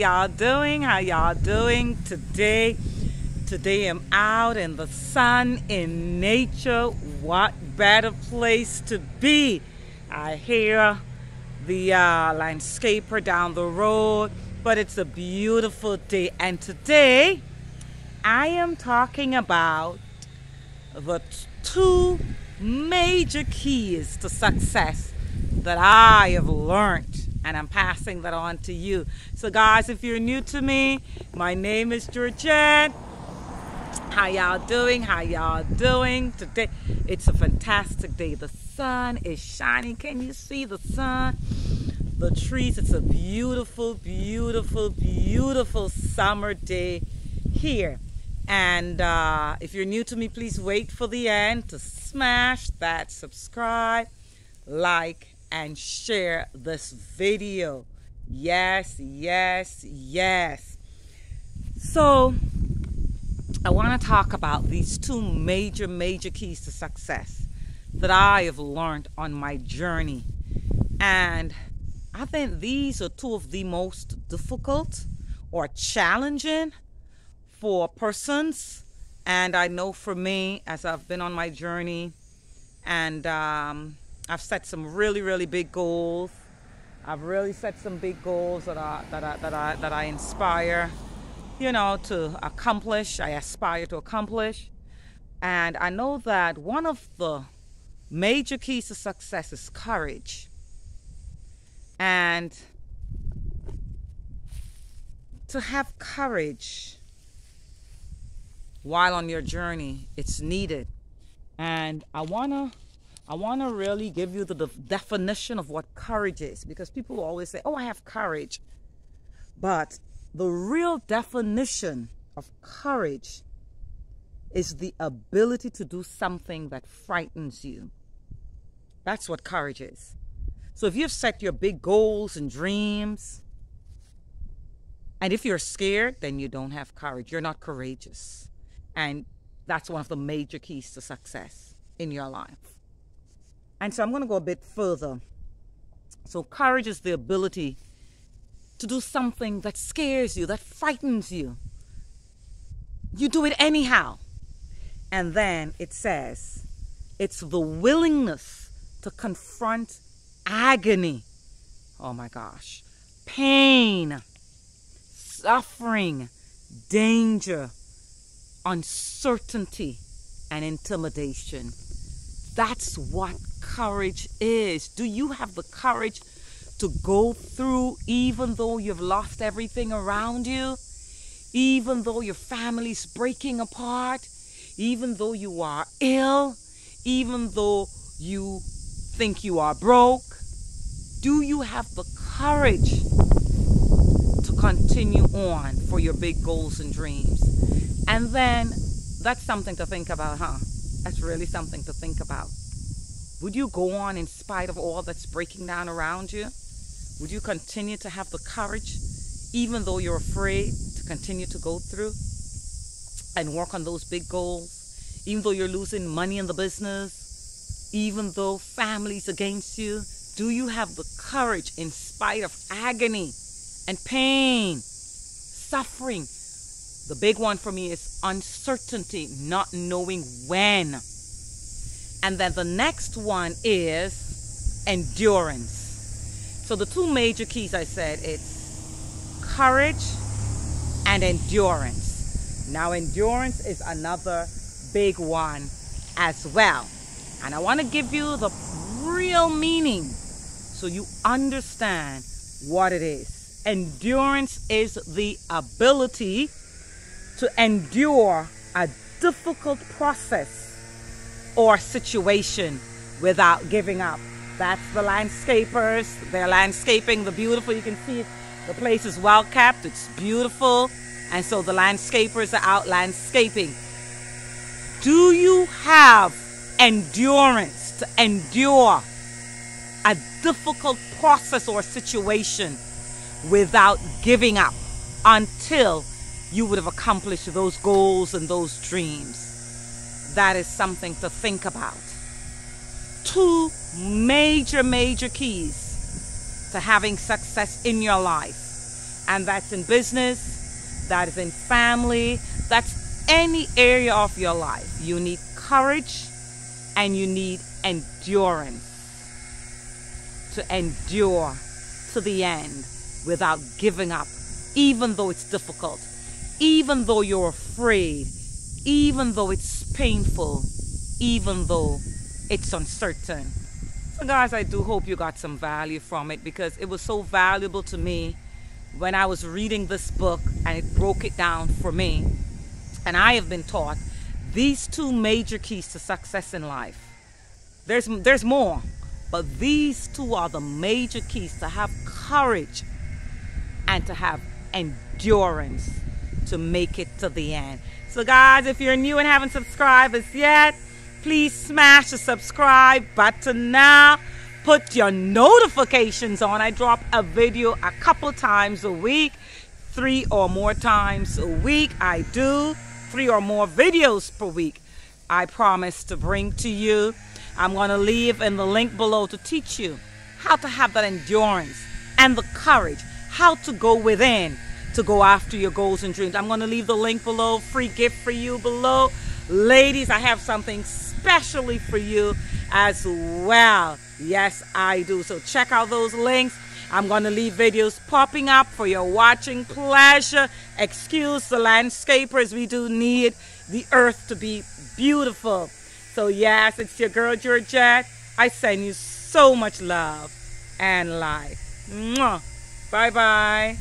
y'all doing? How y'all doing today? Today I'm out in the sun, in nature. What better place to be? I hear the landscaper down the road, but it's a beautiful day. And today I am talking about the two major keys to success that I have learned, and I'm passing that on to you. So guys, if you're new to me, my name is Georgette. How y'all doing? How y'all doing today? It's a fantastic day. The sun is shining. Can you see the sun? The trees. It's a beautiful, beautiful, beautiful summer day here. And if you're new to me, please wait for the end to smash that subscribe, like, and share this video. Yes, yes, yes. So I want to talk about these two major keys to success that I have learned on my journey. And I think these are two of the most difficult or challenging for persons, and I know for me, as I've been on my journey, and I've set some really big goals. I've really set some big goals that I inspire, you know, to accomplish. I aspire to accomplish, and I know that one of the major keys to success is courage. And to have courage while on your journey, it's needed. And I wanna really give you the definition of what courage is, because people always say, oh, I have courage. But the real definition of courage is the ability to do something that frightens you. That's what courage is. So if you've set your big goals and dreams, and if you're scared, then you don't have courage. You're not courageous. And that's one of the major keys to success in your life. And so I'm going to go a bit further. So courage is the ability to do something that scares you, that frightens you. You do it anyhow. And then it says it's the willingness to confront agony. Oh my gosh. Pain, suffering, danger, uncertainty, and intimidation. That's what courage is. Do you have the courage to go through, even though you've lost everything around you, even though your family's breaking apart, even though you are ill, even though you think you are broke? Do you have the courage to continue on for your big goals and dreams? And then that's something to think about, huh? That's really something to think about. Would you go on in spite of all that's breaking down around you? Would you continue to have the courage, even though you're afraid, to continue to go through and work on those big goals? Even though you're losing money in the business, even though family's against you, do you have the courage in spite of agony and pain, suffering? The big one for me is uncertainty, not knowing when. And then the next one is endurance. So the two major keys I said, it's courage and endurance. Now endurance is another big one as well. And I want to give you the real meaning so you understand what it is. Endurance is the ability to endure a difficult process or situation without giving up. That's the landscapers. They're landscaping the beautiful. You can see the place is well kept. It's beautiful. And so the landscapers are out landscaping. Do you have endurance to endure a difficult process or situation without giving up until you would have accomplished those goals and those dreams? That is something to think about. Two major keys to having success in your life. And that's in business, that is in family, that's any area of your life. You need courage and you need endurance to endure to the end without giving up, even though it's difficult, even though you're afraid, even though it's painful, even though it's uncertain. So guys, I do hope you got some value from it, because it was so valuable to me when I was reading this book and it broke it down for me. And I have been taught these two major keys to success in life. There's more, but these two are the major keys to have courage and to have endurance to make it to the end. So guys, if you're new and haven't subscribed as yet, please smash the subscribe button now. Put your notifications on. I drop a video a couple times a week, 3 or more times a week. I do 3 or more videos per week. I promise to bring to you. I'm going to leave in the link below to teach you how to have that endurance and the courage, how to go within to go after your goals and dreams. I'm going to leave the link below, free gift for you below. Ladies, I have something specially for you as well. Yes, I do. So check out those links. I'm going to leave videos popping up for your watching pleasure. Excuse the landscapers. We do need the earth to be beautiful. So yes, it's your girl Georgette. I send you so much love and light. Mwah. Bye-bye.